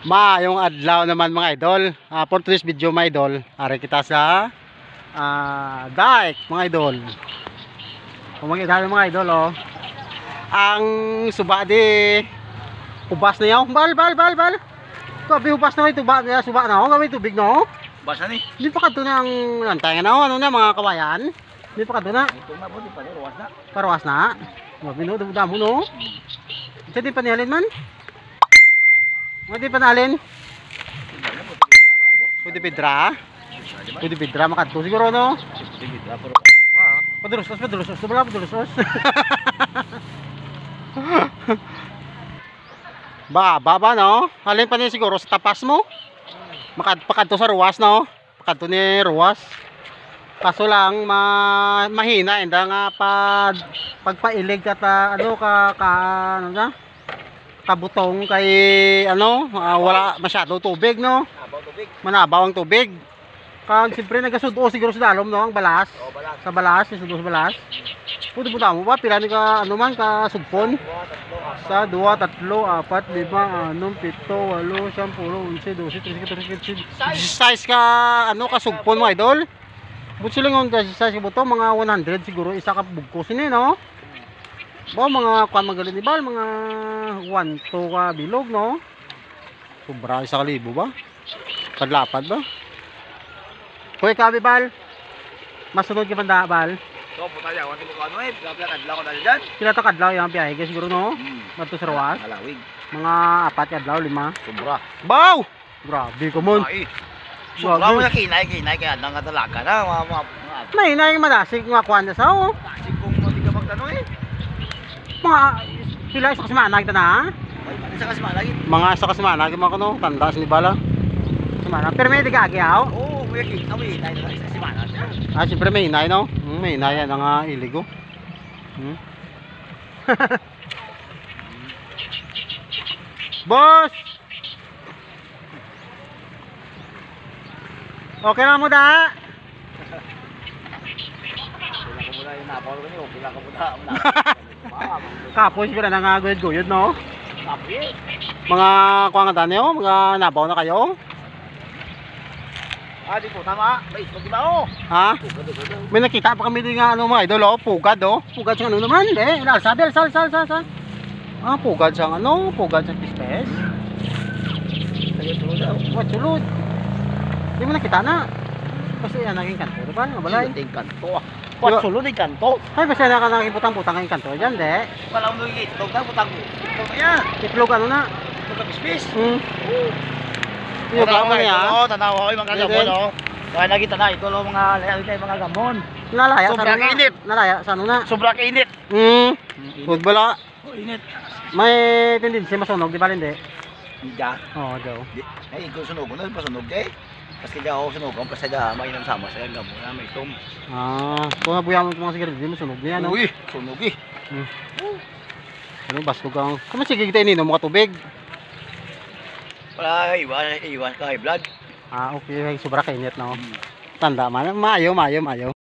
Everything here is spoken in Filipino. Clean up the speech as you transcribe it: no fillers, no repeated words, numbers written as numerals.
Maayong adlaw naman mga idol. For today's video mga idol, ari kita sa dike mga idol. Kung makita mga idol oh. Ang suba di ubas na yaw. Bal. Kabi ubas na ito ba niya suba na oh, kami tubig no. Ubas na ni. Di pa kadto nang lantayan na ano na mga kawayan. Di pa kadto na. Ito na po di pa ruwas na. Parwas na. Mabi no damo no. Isa di panihalin man. Pwede panalin? Pwede pidra? Pwede pidra makadto siguro no? Pwede pidra pero Padurusos. Wala padurusos. Baba no? Halin pa niya siguro sa tapas mo? Pakadto sa ruwas no? Pakadto ni ruwas. Kaso lang mahina inda nga pagpailig at ano ano na? Kabutong kay ano wala masyado tubig no, manabaw ang tubig kag siyempre nagasudo siguro sa dalom no ang balas, sa balas isudo sa balas pwede mo tamo ba pila ni ka ano man ka sugpon sa 2, 3, 4, 5, 6, 7, 8, 9, 10, 11, 12, 13, 14, 15 size ka ano ka sugpon mo idol but sila ng size ka buto mga 100 siguro isa ka bugkos ni no. Bo mga kuan magaling ni bal mga 1 to ka bilog no. Sobra 1,000 ba? Padlapad ba? Hoy kabi bal. Masunod ka panda bal. so puta ya wati mo kano plak adlaw ko dali diyan. Sila ta kadlaw yang piyahe siguro no. Madto sa Ruwas. Alawig. Mga 4 kadlaw 5. Sobra. Baw. Grabe ko mon. Ay. Sobra mo na kinay kaya nang talaga na mga May na yung madasig nga kuan sa oh. kasi kung hindi ka magtanong Mga sila isa kasama kita na. Ay isa kasi malagi. Mga isa kasama mga kuno tandas ni bala. Kasama pero may digagyaw. Oo, may kami tayo na isa si Manas. Siyempre may inay no? May inay yan ang iligo. Boss! Okay na mo da? Pila ko muna yung napaw ko niyo, pila ko muna. Kapos ko na nangaguyod-guyod no? Kapi. Mga kuha nga tanyo, mga nabaw na kayo? Di po tama. May pag iba Ha? May nakita pa kami din nga ano mga idol oh, pugad oh. Pugad sa ano naman, sabi, sal. Pugad sa ano, pugad sa pispes. What sulod? Di mo nakita na. Kasi yan naging kanto, diba? Nga balay. Yung kanto. What sulod yung kanto? Ay, basta na ka nakiputang-putang kayong kanto dyan, de. Wala mo yung itlog na, butang ko. Itlog na yan. Itlog ano na? Itlog na bispis. Yung gamon niya. Oo, tanaw ko yung mga gamon, oh. Kaya nakita na, ito lang mga layawin na yung mga gamon. Nalaya, Sobrang sa ano na? init. Nalaya, sa ano na? Sobrang init. Huwag bala. Init. May tendency masunog, di ba hindi? Hindi. Oo, daw. Ay, ikaw sunog ko na, pasunog eh. Kasi kaya ako sunog, ang pasada, mainam sama sa gamon na may tom. Kung nabuya mo itong mga sigarilyo, masunog niya, no? Uy, sunog eh. Ano, basko kang... Kung sige kita ininom mo ka tubig? Wala, iwan ka high blood. Okay, sobra kainit, no? Tanda man, maayo.